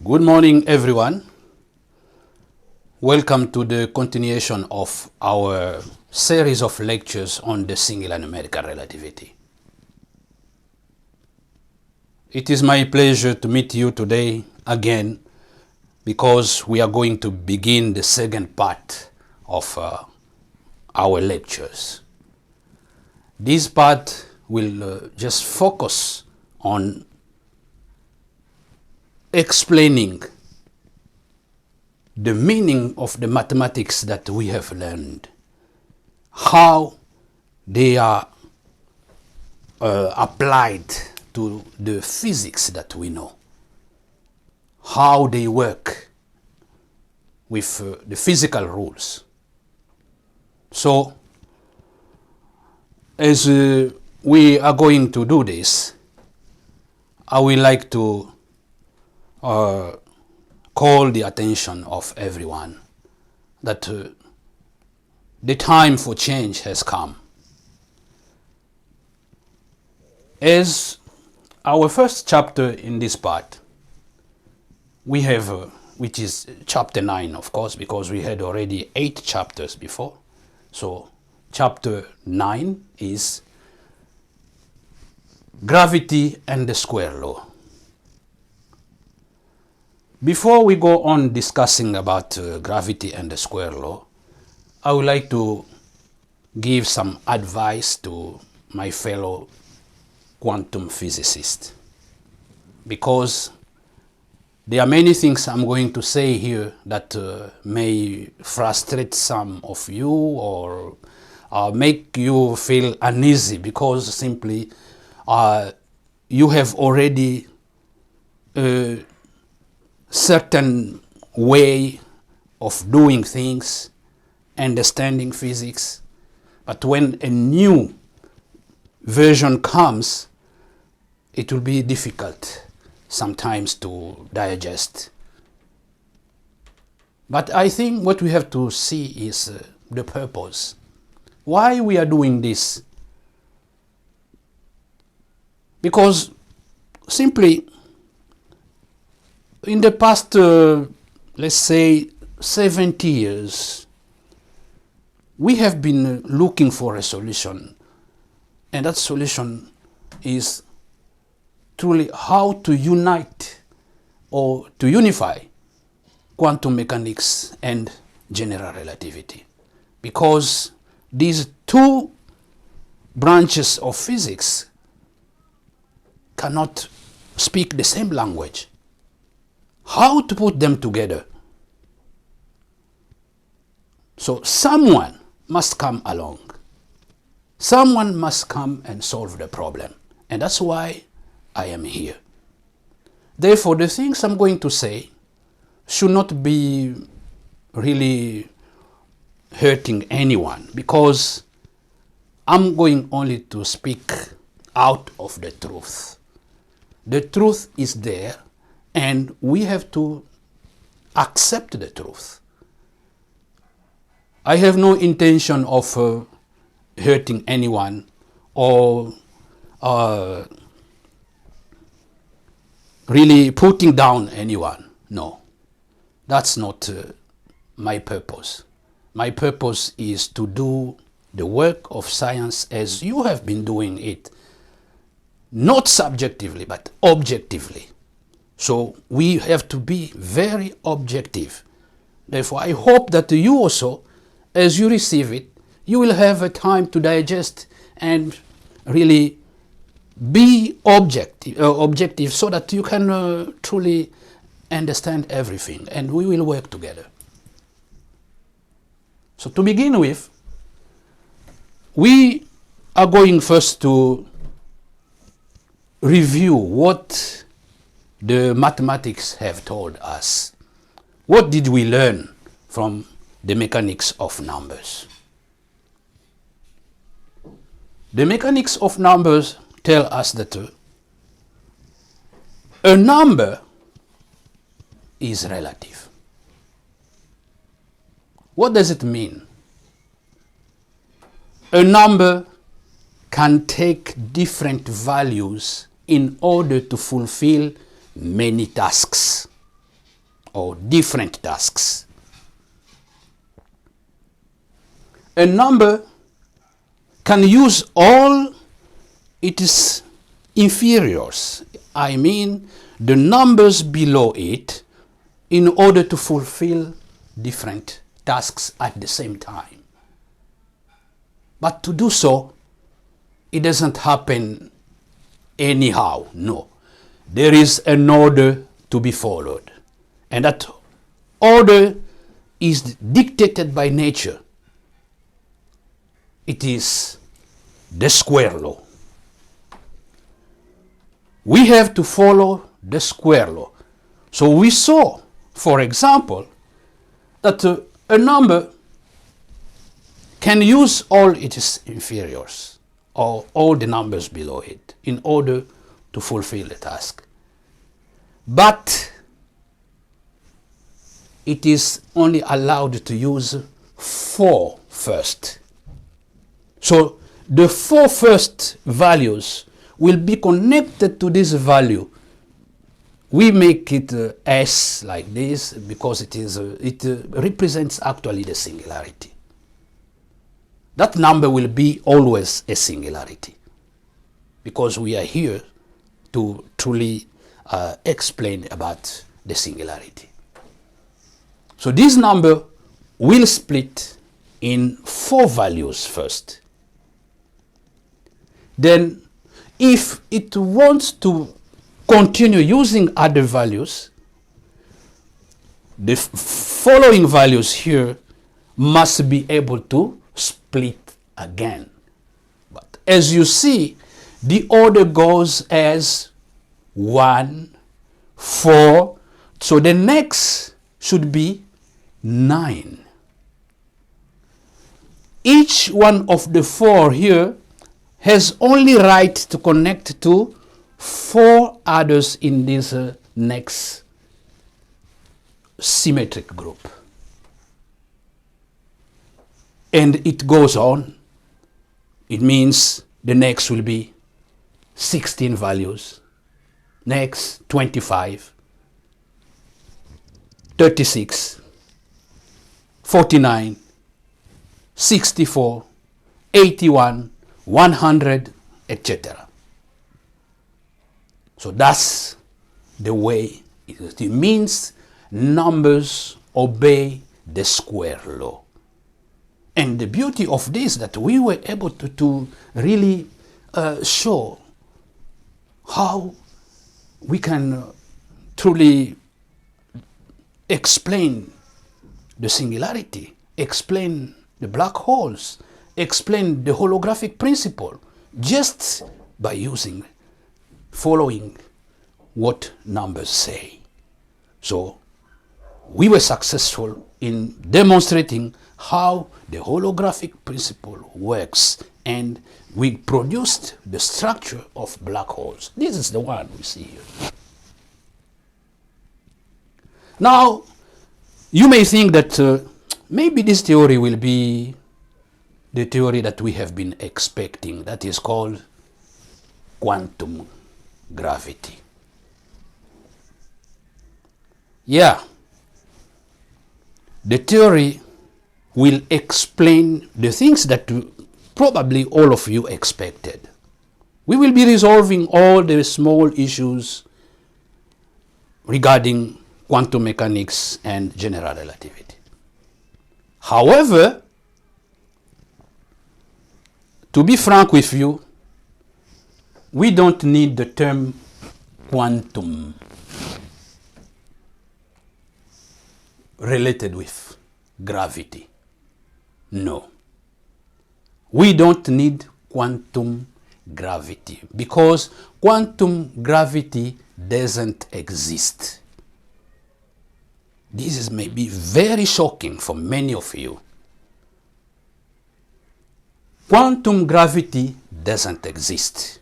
Good morning, everyone. Welcome to the continuation of our series of lectures on the singular numerical relativity. It is my pleasure to meet you today again because we are going to begin the second part of our lectures. This part will just focus on explaining the meaning of the mathematics that we have learned, how they are applied to the physics that we know, how they work with the physical rules. So, as we are going to do this, I would like to call the attention of everyone that the time for change has come. As our first chapter in this part, we have, which is chapter 9, of course, because we had already 8 chapters before. So chapter 9 is gravity and the square law. Before we go on discussing about gravity and the square law, I would like to give some advice to my fellow quantum physicists, because there are many things I'm going to say here that may frustrate some of you or make you feel uneasy, because simply you have already certain way of doing things, understanding physics, but when a new version comes, it will be difficult sometimes to digest. But I think what we have to see is the purpose. Why we are doing this? Because simply, in the past, let's say 70 years, we have been looking for a solution. And that solution is truly how to unite or to unify quantum mechanics and general relativity. Because these two branches of physics cannot speak the same language. How to put them together? So someone must come along. Someone must come and solve the problem. And that's why I am here. Therefore, the things I'm going to say should not be really hurting anyone, because I'm going only to speak out of the truth. The truth is there, and we have to accept the truth. I have no intention of hurting anyone or really putting down anyone. No, that's not my purpose. My purpose is to do the work of science as you have been doing it, not subjectively, but objectively. So we have to be very objective. Therefore, I hope that you also, as you receive it, you will have a time to digest and really be objective so that you can truly understand everything, and we will work together. So to begin with, we are going first to review what the mathematics have told us. What did we learn from the mechanics of numbers? The mechanics of numbers tell us that a number is relative. What does it mean? A number can take different values in order to fulfill many tasks. or different tasks. A number can use all its inferiors, I mean the numbers below it, in order to fulfill different tasks at the same time. But to do so, it doesn't happen anyhow, no. There is an order to be followed, and that order is dictated by nature. It is the square law. We have to follow the square law. So we saw, for example, that a number can use all its inferiors, or all the numbers below it, in order to fulfill the task. But it is only allowed to use 4 first. So the 4 first values will be connected to this value. We make it S like this because it represents actually the singularity. That number will be always a singularity, because we are here to truly explain about the singularity. So this number will split in 4 values first. Then, if it wants to continue using other values, the following values here must be able to split again. But as you see, the order goes as 1, 4, so the next should be 9. Each one of the 4 here has only right to connect to 4 others in this next symmetric group. And it goes on. It means the next will be 16 values. Next, 25, 36, 49, 64, 81, 100, etc. So that's the way it is. It means numbers obey the square law. And the beauty of this, that we were able to really show how we can truly explain the singularity, explain the black holes, explain the holographic principle, just by following what numbers say. So we were successful in demonstrating how the holographic principle works, and we produced the structure of black holes. This is the one we see here. Now, you may think that maybe this theory will be the theory that we have been expecting, that is called quantum gravity. Yeah, the theory will explain the things that probably all of you expected. We will be resolving all the small issues regarding quantum mechanics and general relativity. However, to be frank with you, we don't need the term quantum related with gravity. No. We don't need quantum gravity, because quantum gravity doesn't exist. This is maybe very shocking for many of you. Quantum gravity doesn't exist.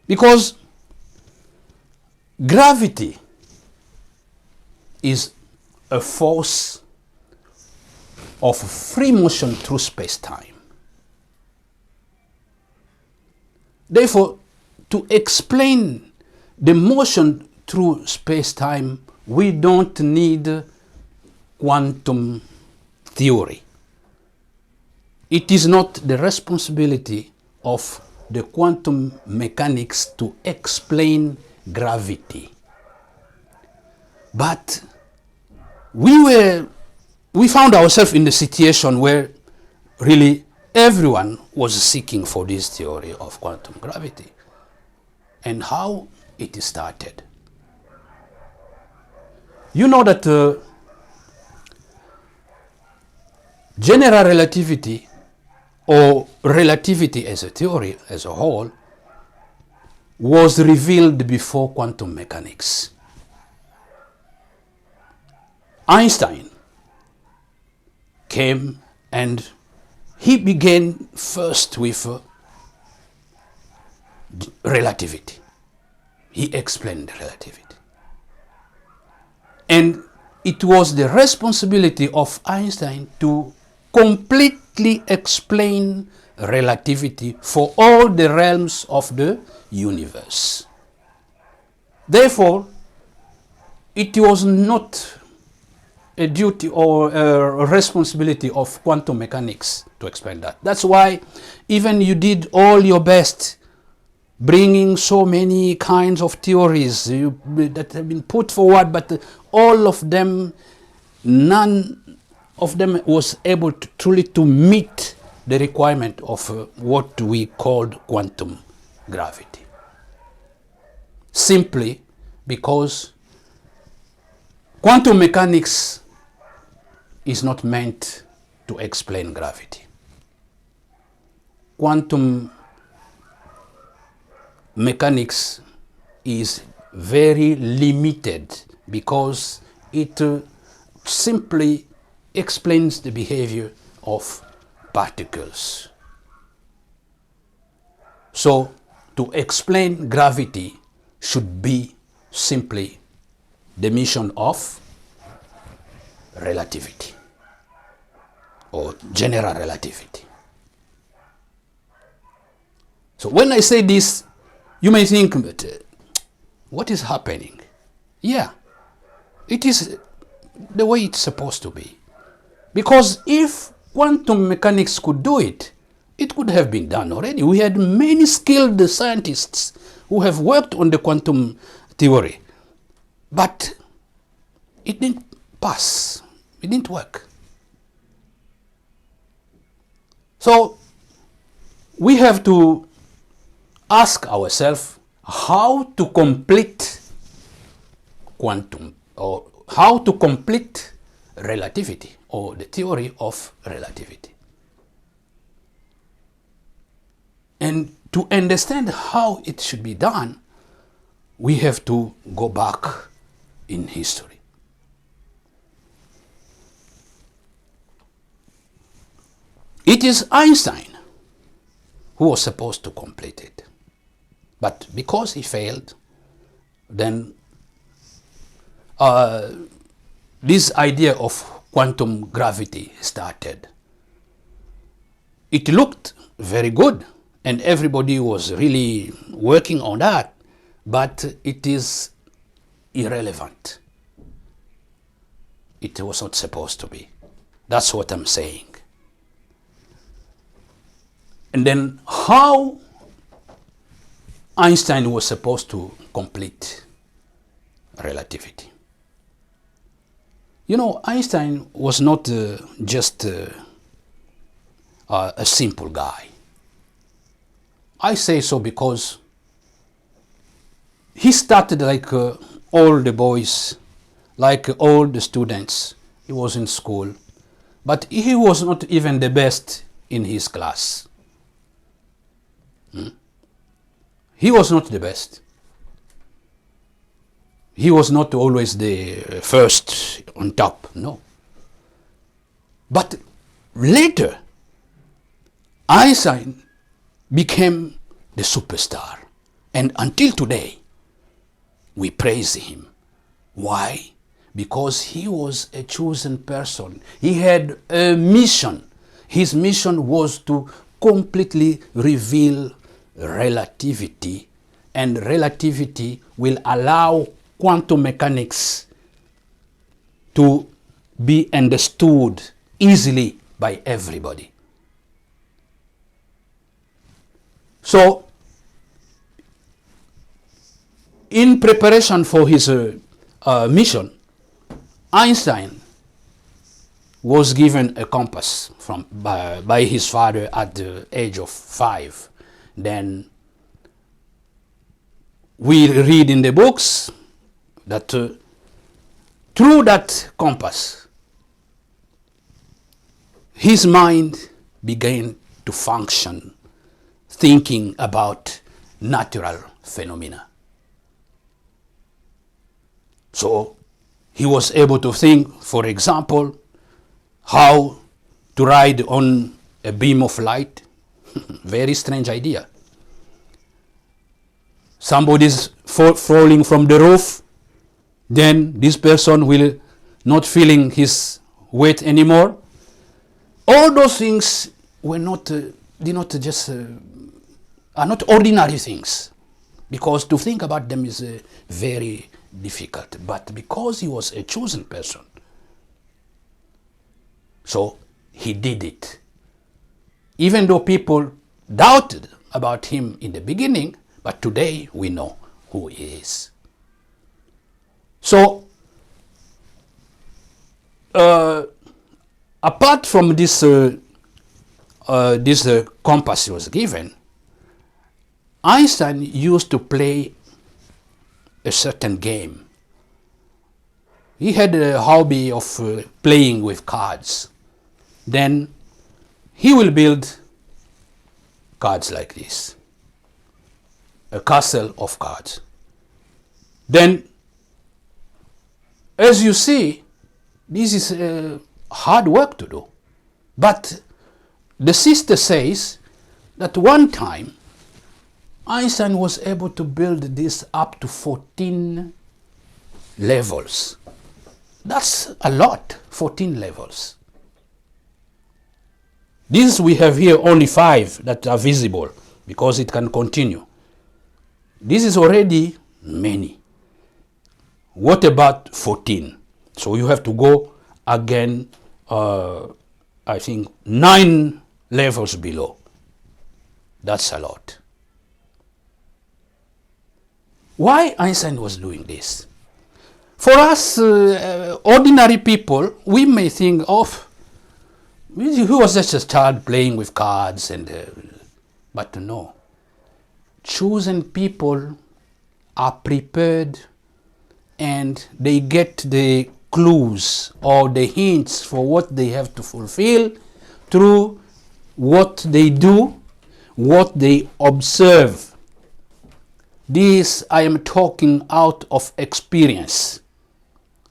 Because gravity is a force of free motion through space-time. Therefore, to explain the motion through space-time, we don't need quantum theory. It is not the responsibility of the quantum mechanics to explain gravity. But we found ourselves in the situation where really everyone was seeking for this theory of quantum gravity. And how it started. You know that general relativity, or relativity as a theory as a whole, was revealed before quantum mechanics. Einstein came and he began first with relativity. He explained relativity. And it was the responsibility of Einstein to completely explain relativity for all the realms of the universe. Therefore, it was not a duty or a responsibility of quantum mechanics to explain that. That's why even you did all your best bringing so many kinds of theories that have been put forward, but all of them, none of them was able to truly to meet the requirement of what we called quantum gravity. Simply because quantum mechanics is not meant to explain gravity. Quantum mechanics is very limited because it simply explains the behavior of particles. So, to explain gravity should be simply the mission of relativity or general relativity. So when I say this, you may think, what is happening? Yeah, it is the way it's supposed to be. Because if quantum mechanics could do it, it could have been done already. We had many skilled scientists who have worked on the quantum theory. But it didn't pass. It didn't work. So we have to ask ourselves how to complete quantum, or how to complete relativity, or the theory of relativity. And to understand how it should be done, we have to go back in history. It is Einstein who was supposed to complete it. But because he failed, then this idea of quantum gravity started. It looked very good, and everybody was really working on that, but it is irrelevant. It was not supposed to be. That's what I'm saying. And then how Einstein was supposed to complete relativity. You know, Einstein was not just a simple guy. I say so because he started like all the boys, like all the students. He was in school, but he was not even the best in his class. He was not the best. He was not always the first on top, no. But later, Einstein became the superstar. And until today, we praise him. Why? Because he was a chosen person. He had a mission. His mission was to completely reveal relativity, and relativity will allow quantum mechanics to be understood easily by everybody. So, in preparation for his mission, Einstein was given a compass by his father at the age of 5. Then we read in the books that through that compass, his mind began to function, thinking about natural phenomena. So he was able to think, for example, how to ride on a beam of light. Very strange idea. Somebody's falling from the roof, then this person will not feeling his weight anymore. All those things were not, are not ordinary things, because to think about them is very difficult. But because he was a chosen person, so he did it. Even though people doubted about him in the beginning, but today we know who he is. So, apart from this, compass he was given, Einstein used to play a certain game. He had a hobby of playing with cards. Then he will build cards like this, a castle of cards. Then, as you see, this is hard work to do. But the sister says that one time Einstein was able to build this up to 14 levels. That's a lot, 14 levels. This we have here only 5 that are visible because it can continue. This is already many. What about 14? So you have to go again, I think 9 levels below. That's a lot. Why Einstein was doing this? For us ordinary people, we may think of, he was just a child playing with cards, but no. Chosen people are prepared and they get the clues or the hints for what they have to fulfill through what they do, what they observe. This I am talking out of experience.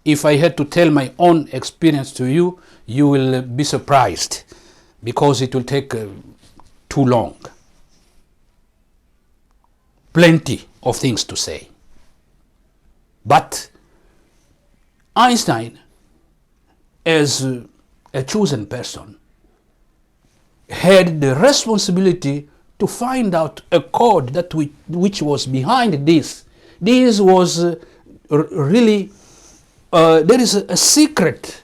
If I had to tell my own experience to you, you will be surprised because it will take too long. Plenty of things to say. But Einstein, as a chosen person, had the responsibility to find out a code that which was behind this. This was really, there is a secret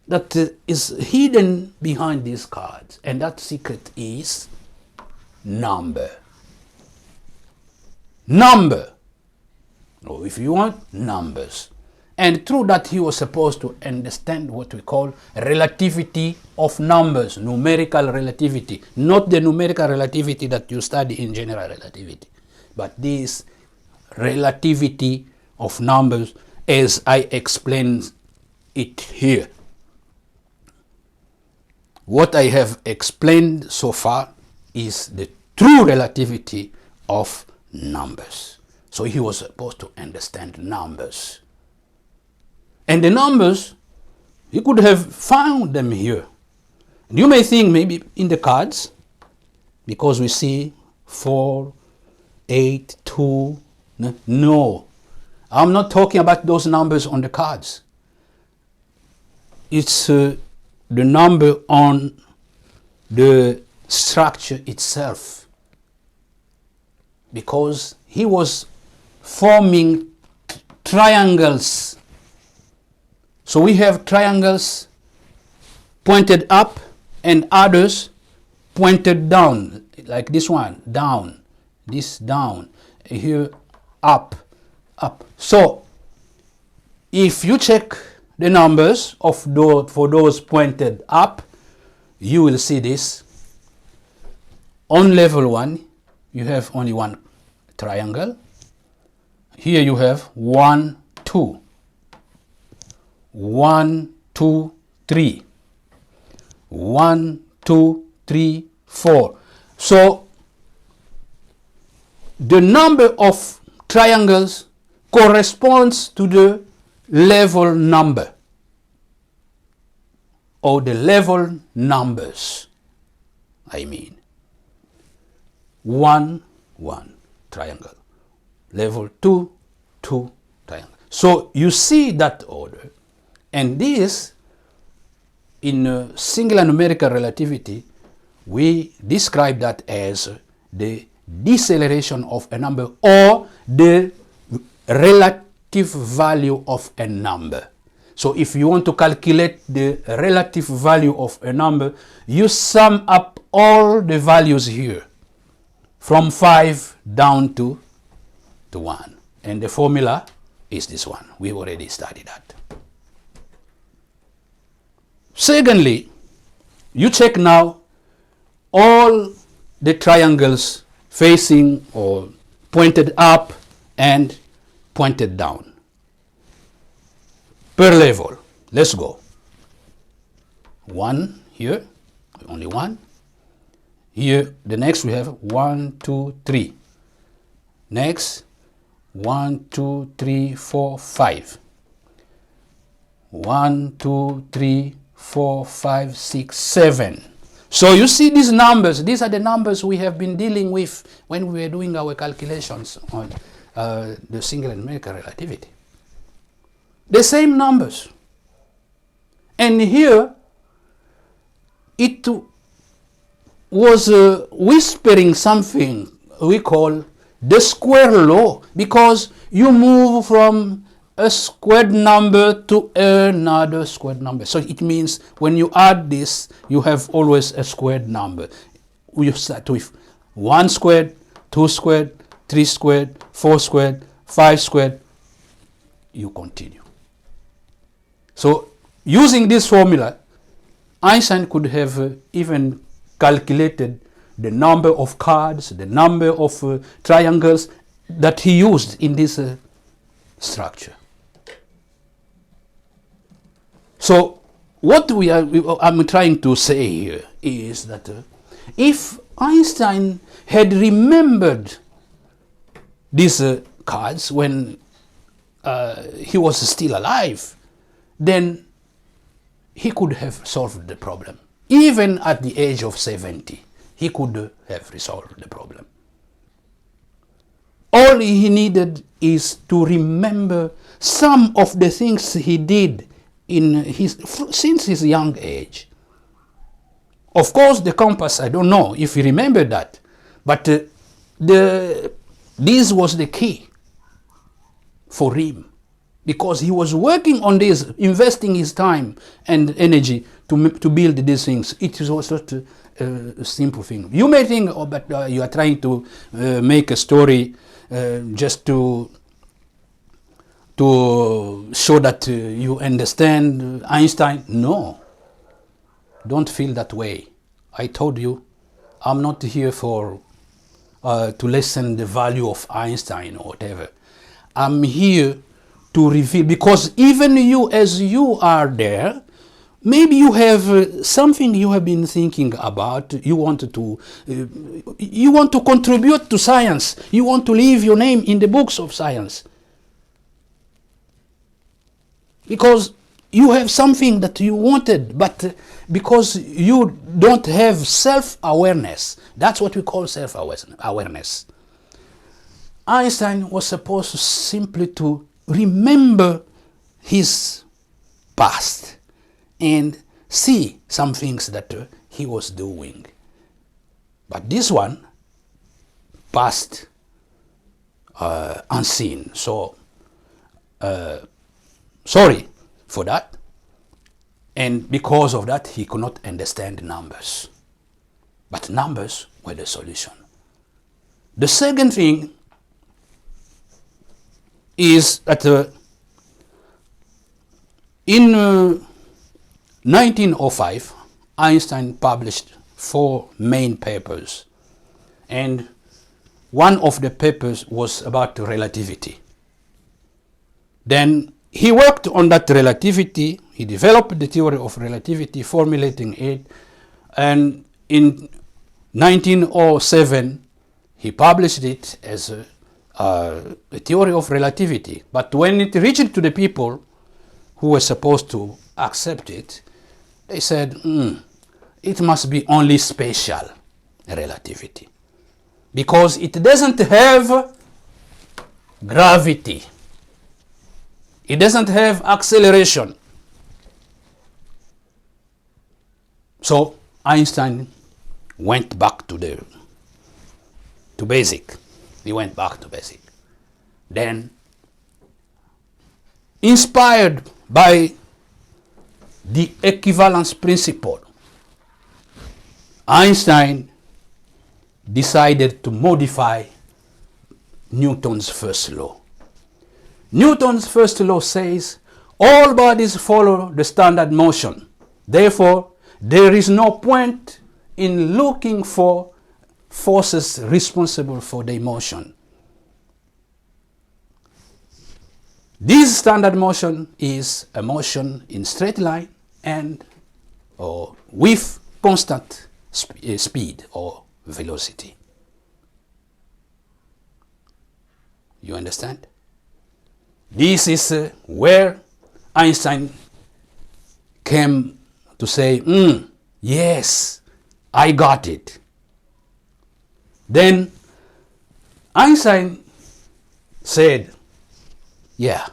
that is hidden behind these cards, and that secret is number. Number. Or if you want, numbers. And through that he was supposed to understand what we call relativity of numbers, numerical relativity. Not the numerical relativity that you study in general relativity, but this relativity of numbers as I explain it here. What I have explained so far is the true relativity of numbers. So he was supposed to understand numbers. And the numbers, he could have found them here. And you may think maybe in the cards, because we see 4, 8, 2. No, I'm not talking about those numbers on the cards. It's the number on the structure itself. Because he was forming triangles. So we have triangles pointed up and others pointed down, like this one, down, this down, here up, up. So if you check the numbers of those, for those pointed up, you will see this. On level 1, you have only one triangle. Here you have 1, 2. 1, 2, 3. 1, 2, 3, 4. So the number of triangles corresponds to the level number, or the level numbers. I mean 1, 1 triangle, level 2, 2 triangle. So you see that order, and this in singular numerical relativity we describe that as the deceleration of a number, or the relative value of a number. So if you want to calculate the relative value of a number, you sum up all the values here from 5 down to 1, and the formula is this one. We already studied that. Secondly, you check now all the triangles facing or pointed up and pointed down per level. Let's go. 1 here, only 1. Here, the next we have 1, 2, 3. Next, 1, 2, 3, 4, 5. 1, 2, 3, 4, 5, 6, 7. So you see these numbers. These are the numbers we have been dealing with when we were doing our calculations on the singular numerical relativity. The same numbers. And here, it was whispering something we call the square law, because you move from a squared number to another squared number. So it means when you add this, you have always a squared number. You start with 1 squared, 2 squared, 3 squared, 4 squared, 5 squared. You continue. So using this formula, Einstein could have even calculated the number of cards, the number of triangles that he used in this structure. So what I'm trying to say here is that if Einstein had remembered these cards when he was still alive, then he could have solved the problem. Even at the age of 70, he could have resolved the problem. All he needed is to remember some of the things he did since his young age. Of course, the compass, I don't know if he remembered that, but this was the key for him, because he was working on this, investing his time and energy to build these things. It was not a simple thing. You may think, oh, but you are trying to make a story just to show that you understand Einstein. No, don't feel that way. I told you, I'm not here for to lessen the value of Einstein or whatever. I'm here to reveal, because even you, as you are there, maybe you have something you have been thinking about. You want to contribute to science. You want to leave your name in the books of science, because you have something that you wanted, but because you don't have self-awareness. That's what we call self-awareness. Einstein was supposed to simply to remember his past and see some things that he was doing. But this one passed unseen. So sorry for that. And because of that, he could not understand numbers. But numbers were the solution. The second thing is that in 1905, Einstein published 4 main papers. And one of the papers was about relativity. Then he worked on that relativity. He developed the theory of relativity, formulating it. And in 1907, he published it as a theory of relativity. But when it reached to the people who were supposed to accept it, they said, it must be only spatial relativity, because it doesn't have gravity. It doesn't have acceleration. So Einstein went back to basic. He went back to basic. Then, inspired by the equivalence principle, Einstein decided to modify Newton's first law. Newton's first law says all bodies follow the standard motion. Therefore, there is no point in looking for forces responsible for their motion. This standard motion is a motion in straight line and or with constant speed or velocity. You understand? This is where Einstein came to say, yes, I got it. Then Einstein said, yeah,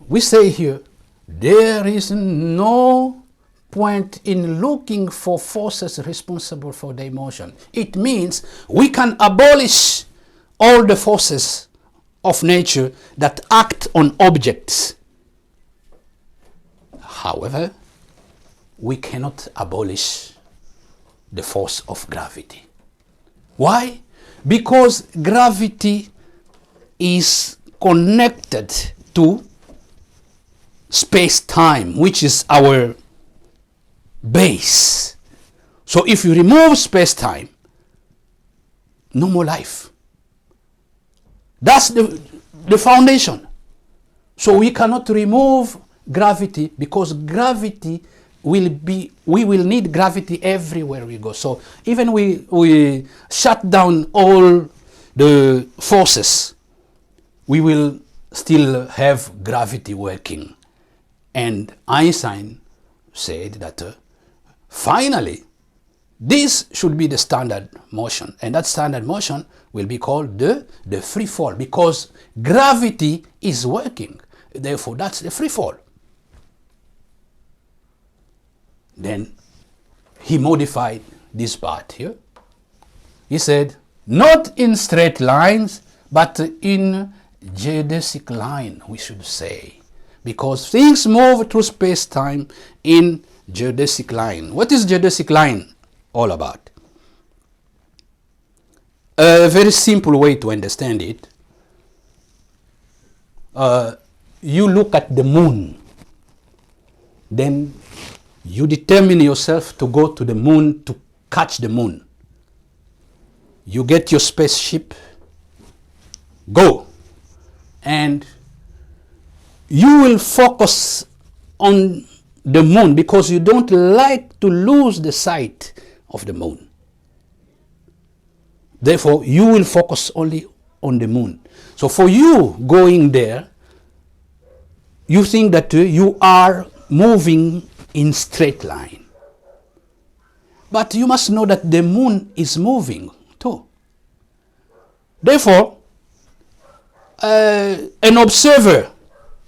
we say here, there is no point in looking for forces responsible for their motion. It means we can abolish all the forces of nature that act on objects. However, we cannot abolish the force of gravity. Why? Because gravity is connected to space-time, which is our base. So if you remove space-time, no more life. That's the foundation. So we cannot remove gravity, because gravity we will need gravity everywhere we go. So even we shut down all the forces, we will still have gravity working. And Einstein said that finally this should be the standard motion, and that standard motion will be called the free fall, because gravity is working. Therefore, that's the free fall. Then he modified this part here. He said, not in straight lines, but in geodesic line, we should say, because things move through space-time in geodesic line. What is geodesic line all about? A very simple way to understand it. You look at the moon, then you determine yourself to go to the moon to catch the moon. You get your spaceship, go, and you will focus on the moon because you don't like to lose the sight of the moon. Therefore, you will focus only on the moon. So for you going there, you think that you are moving in straight line. But you must know that the moon is moving too. Therefore, an observer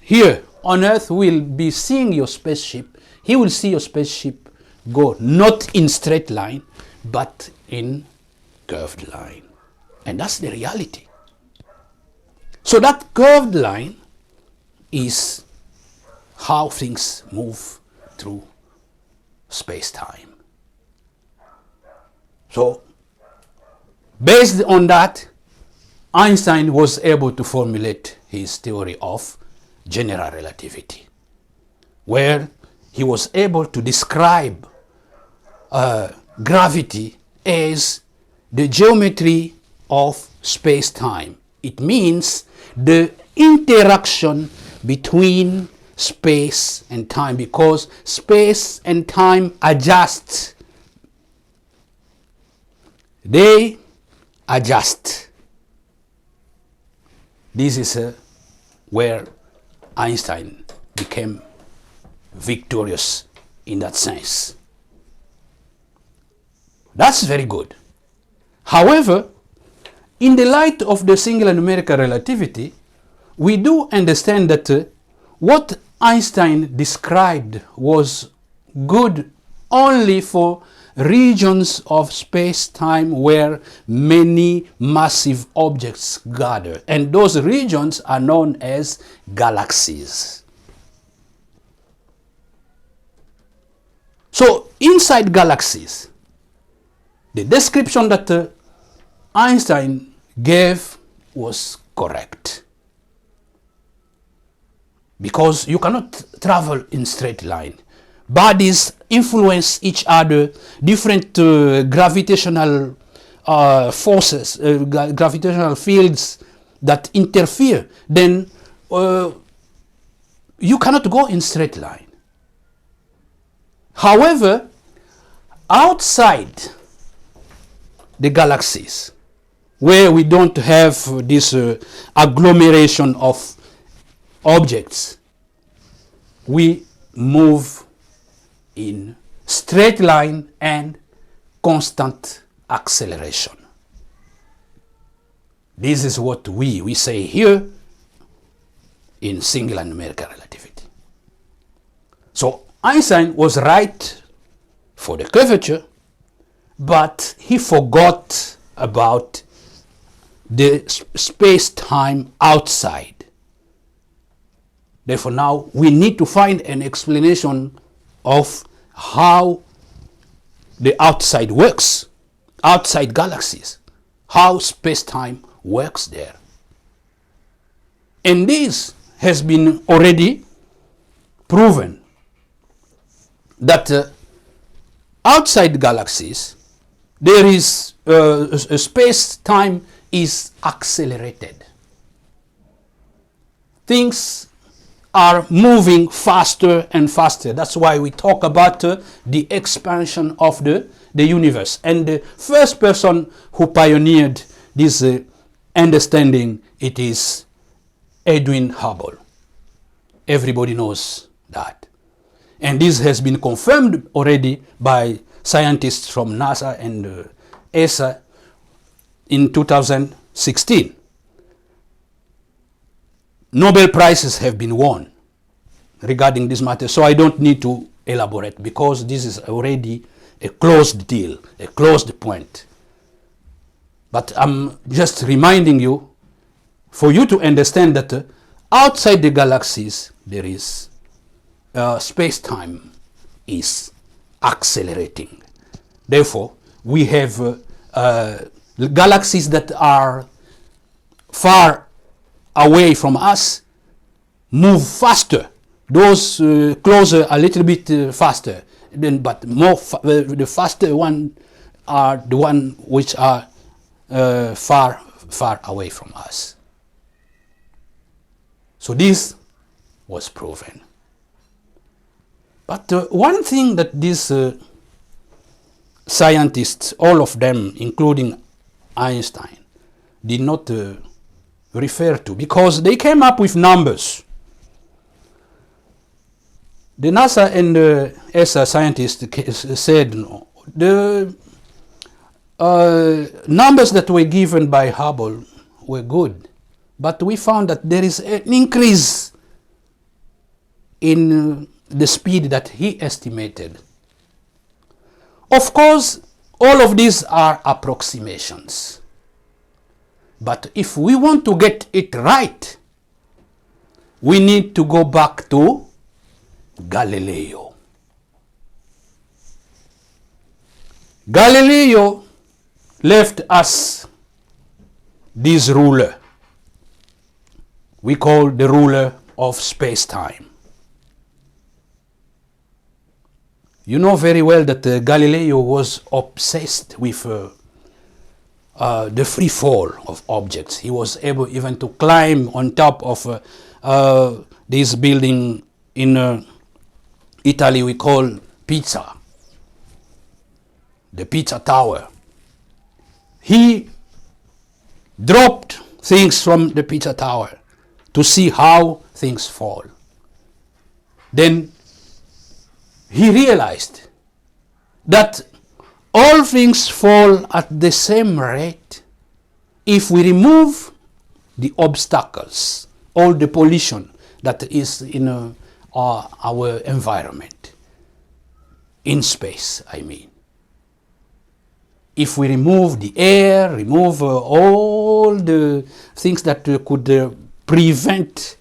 here on Earth will be seeing your spaceship. He will see your spaceship go not in straight line, but in curved line. And that's the reality. So that curved line is how things move through space-time. So, based on that, Einstein was able to formulate his theory of general relativity, where he was able to describe gravity as the geometry of space-time. It means the interaction between space and time, because space and time adjust. They adjust. This is where Einstein became victorious in that sense. That's very good. However, in the light of the singular numerical relativity, we do understand that what Einstein described was good only for regions of space-time where many massive objects gather. And those regions are known as galaxies. So inside galaxies, the description that Einstein gave was correct. Because you cannot travel in straight line. Bodies influence each other, different gravitational forces, gravitational fields that interfere. Then you cannot go in straight line. However, outside the galaxies, where we don't have this agglomeration of objects, we move in straight line and constant acceleration. This is what we say here in singular numerical relativity. So Einstein was right for the curvature, but he forgot about the space-time outside. Therefore, now we need to find an explanation of how the outside works, outside galaxies, how space-time works there. And this has been already proven that outside galaxies, there is space-time is accelerated. Things are moving faster and faster. That's why we talk about the expansion of the universe. And the first person who pioneered this understanding, it is Edwin Hubble. Everybody knows that. And this has been confirmed already by scientists from NASA and ESA in 2016. Nobel Prizes have been won regarding this matter, so I don't need to elaborate because this is already a closed deal, a closed point. But I'm just reminding you, for you to understand that outside the galaxies, there is space-time is accelerating. Therefore, we have galaxies that are far away from us move faster. Those closer a little bit faster. But more the faster one are the one which are far away from us. So this was proven. But one thing that these scientists, all of them, including Einstein, did not refer to, because they came up with numbers. The NASA and the ESA scientists said no. The numbers that were given by Hubble were good, but we found that there is an increase in the speed that he estimated. Of course, all of these are approximations. But if we want to get it right, we need to go back to Galileo. Galileo left us this ruler we call the ruler of space-time. You know very well that Galileo was obsessed with the free fall of objects. He was able even to climb on top of this building in Italy we call Pizza, the Pizza Tower. He dropped things from the Pizza Tower to see how things fall. Then he realized that all things fall at the same rate if we remove the obstacles, all the pollution that is in our environment, in space, I mean. If we remove the air, remove all the things that could prevent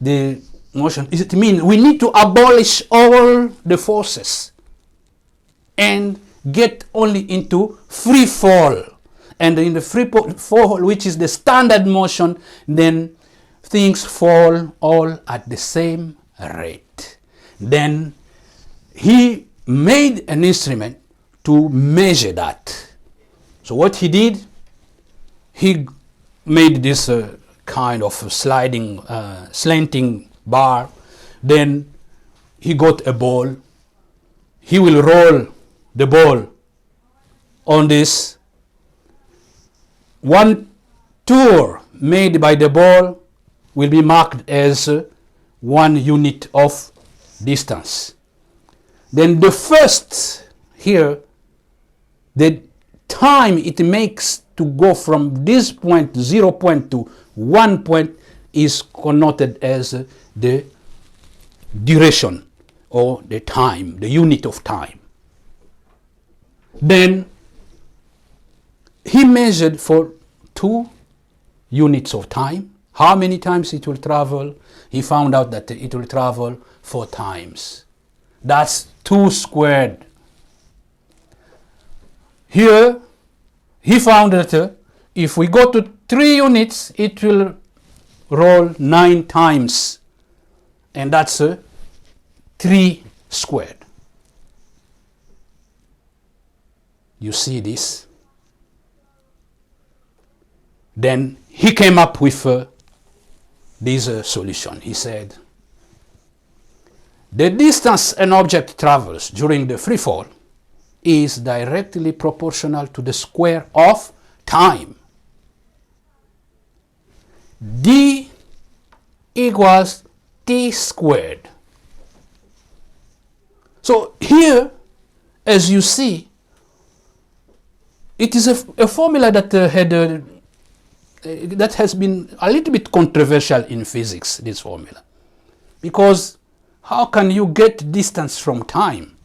the motion, it means we need to abolish all the forces and get only into free fall. And in the free fall, which is the standard motion, then things fall all at the same rate. Then he made an instrument to measure that. So what he did, he made this kind of sliding, slanting bar. Then he got a ball. He will roll the ball on this. One tour made by the ball will be marked as 1 unit of distance. Then the first here, the time it makes to go from this point, 0 point, to 1 point is connoted as the duration or the time, the unit of time. Then he measured for 2 units of time. How many times it will travel? He found out that it will travel 4 times. That's 2 squared. Here, he found that if we go to 3 units, it will roll 9 times. And that's 3 squared. You see this? Then he came up with this solution. He said, the distance an object travels during the free fall is directly proportional to the square of time. D equals t squared. So here, as you see, it is a formula that that has been a little bit controversial in physics, this formula. Because how can you get distance from time?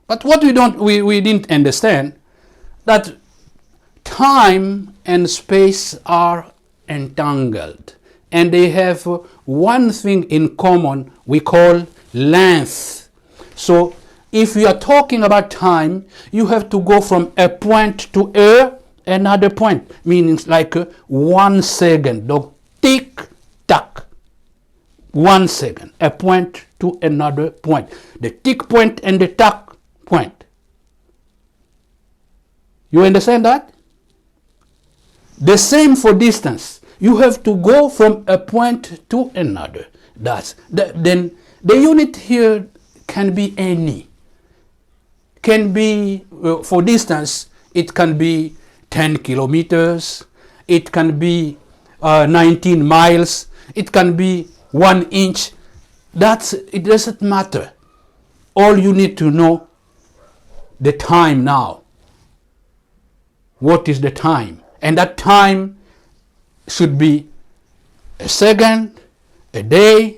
But what we didn't understand, that time and space are entangled. And they have one thing in common we call length. So if you are talking about time, you have to go from a point to another point, meaning like 1 second, the tick tack. 1 second, a point to another point. The tick point and the tack point. You understand that? The same for distance. You have to go from a point to another. Then the unit here can be any. Can be, for distance, it can be 10 kilometers. It can be 19 miles. It can be 1 inch. It doesn't matter. All you need to know the time now. What is the time? And that time should be a second, a day,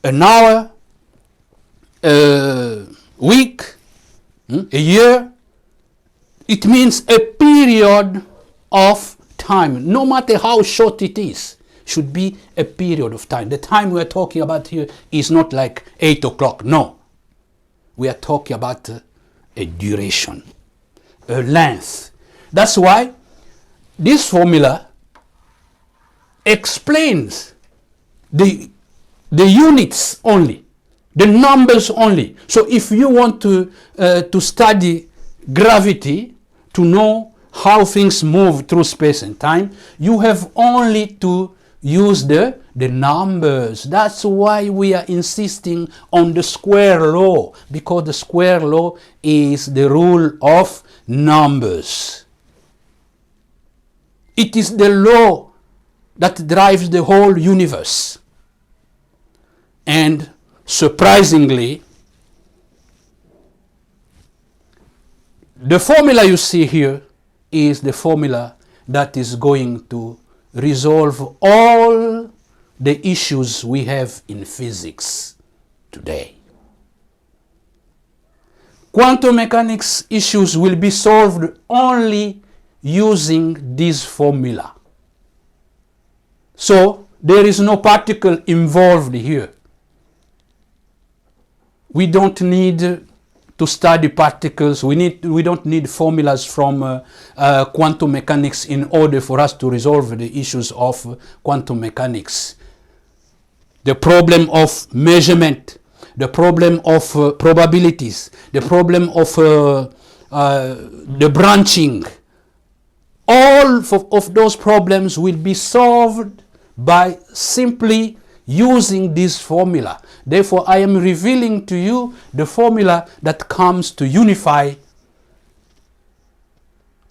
an hour, a week, a year. It means a period of time, no matter how short it is, should be a period of time. The time we are talking about here is not like 8 o'clock. No. We are talking about a duration, a length. That's why this formula explains the units only, the numbers only. So if you want to study gravity, to know how things move through space and time, you have only to use the numbers. That's why we are insisting on the square law, because the square law is the rule of numbers. It is the law that drives the whole universe. And surprisingly, the formula you see here is the formula that is going to resolve all the issues we have in physics today. Quantum mechanics issues will be solved only using this formula. So there is no particle involved here. We don't need to study particles. We don't need formulas from quantum mechanics in order for us to resolve the issues of quantum mechanics. The problem of measurement, the problem of probabilities, the problem of the branching, all of those problems will be solved by simply using this formula. Therefore, I am revealing to you the formula that comes to unify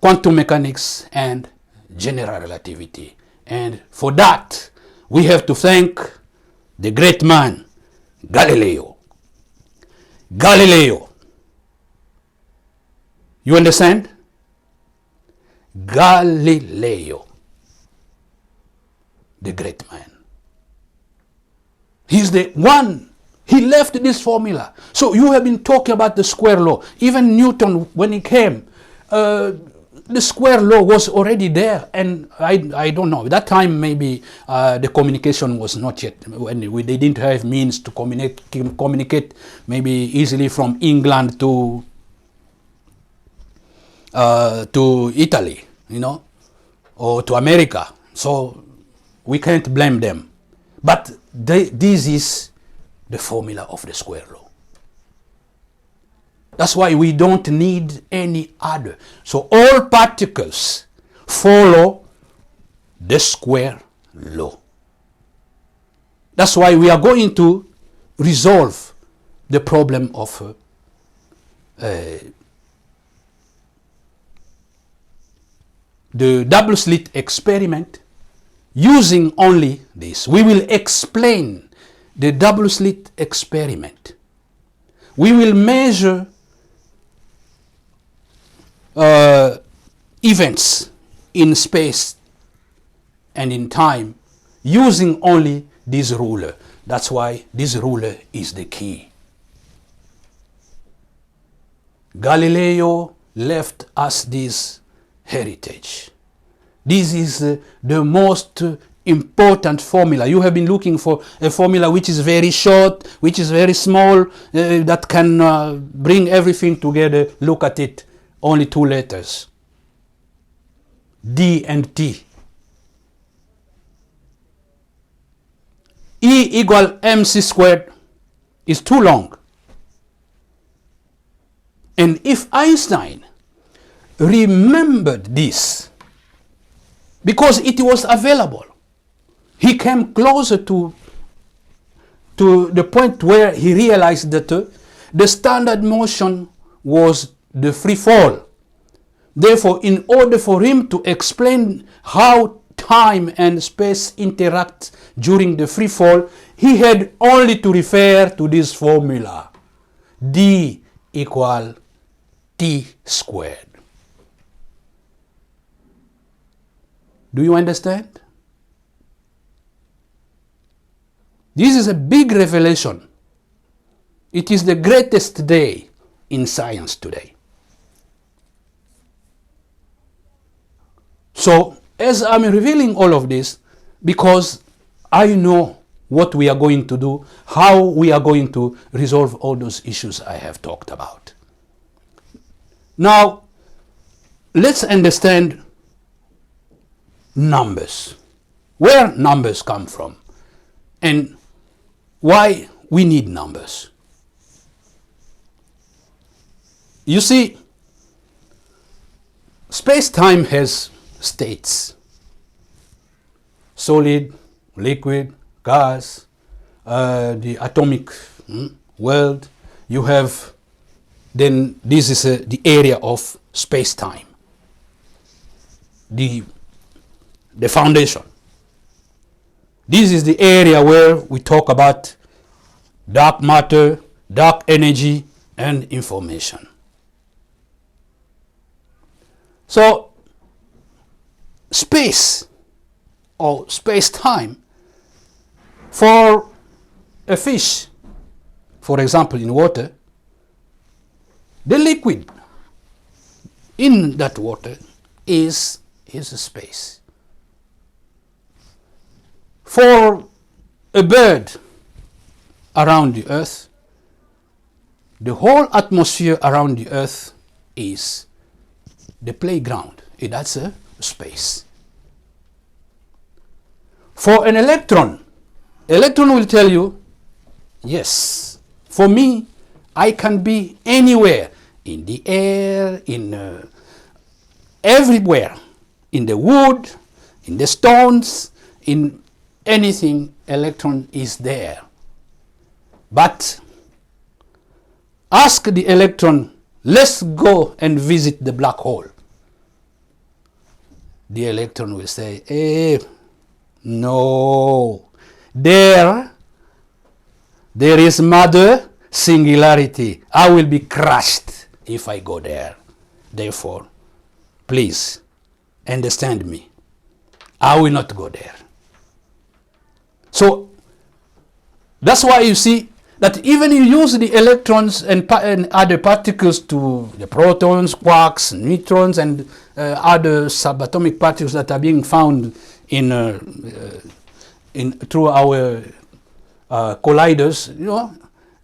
quantum mechanics and general relativity. And for that, we have to thank the great man, Galileo. Galileo. You understand? Galileo, the great man. He's the one. He left this formula. So you have been talking about the square law. Even Newton, when he came, the square law was already there. And I don't know. At that time, maybe the communication was not yet. They didn't have means to communicate maybe easily from England to Italy, or to America. So we can't blame them. But this is the formula of the square law. That's why we don't need any other. So all particles follow the square law. That's why we are going to resolve the problem of the double slit experiment using only this. We will explain the double slit experiment. We will measure events in space and in time using only this ruler. That's why this ruler is the key. Galileo left us this heritage. This is the most important formula. You have been looking for a formula which is very short, which is very small, that can bring everything together. Look at it, only 2 letters. D and T. E equal mc squared is too long. And if Einstein remembered this, because it was available, he came closer to the point where he realized that the standard motion was the free fall. Therefore, in order for him to explain how time and space interact during the free fall, he had only to refer to this formula. D equal T squared. Do you understand? This is a big revelation. It is the greatest day in science today. So as I'm revealing all of this, because I know what we are going to do, how we are going to resolve all those issues I have talked about. Now, let's understand numbers, where numbers come from, and why we need numbers. You see, space-time has states: solid, liquid, gas, the atomic world. You have, then this is the area of space-time, the foundation. This is the area where we talk about dark matter, dark energy, and information. So space or space-time, for a fish, for example, in water, the liquid in that water is a space. For a bird around the earth, the whole atmosphere around the earth is the playground. That's a space. For an electron will tell you, yes, for me, I can be anywhere, in the air, in everywhere, in the wood, in the stones, in anything, electron is there. But ask the electron, let's go and visit the black hole. The electron will say, no, there is matter singularity. I will be crushed if I go there. Therefore, please understand me. I will not go there. So that's why you see that even you use the electrons and other particles to the protons, quarks, neutrons, and other subatomic particles that are being found through our colliders,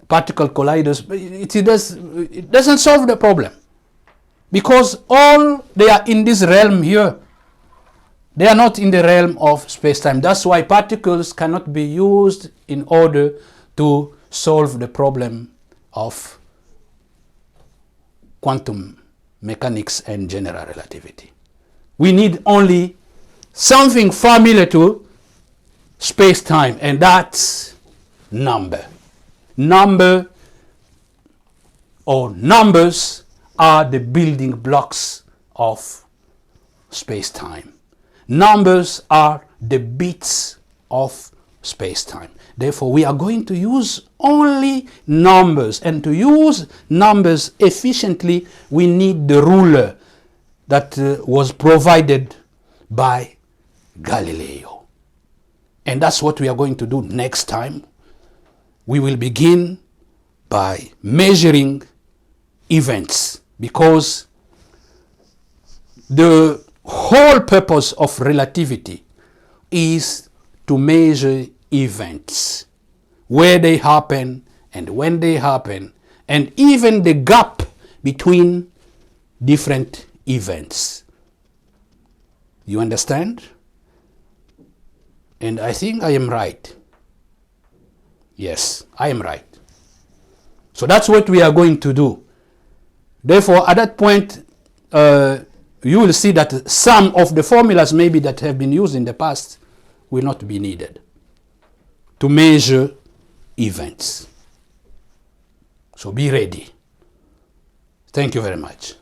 particle colliders, it doesn't solve the problem, because all they are in this realm here. They are not in the realm of space-time. That's why particles cannot be used in order to solve the problem of quantum mechanics and general relativity. We need only something familiar to space-time, and that's number. Number or numbers are the building blocks of space-time. Numbers are the bits of space-time. Therefore, we are going to use only numbers. And to use numbers efficiently, we need the ruler that was provided by Galileo. And that's what we are going to do next time. We will begin by measuring events, because the whole purpose of relativity is to measure events, where they happen and when they happen, and even the gap between different events. You understand? And I think I am right. Yes, I am right. So that's what we are going to do. Therefore, at that point, you will see that some of the formulas maybe that have been used in the past will not be needed to measure events. So be ready. Thank you very much.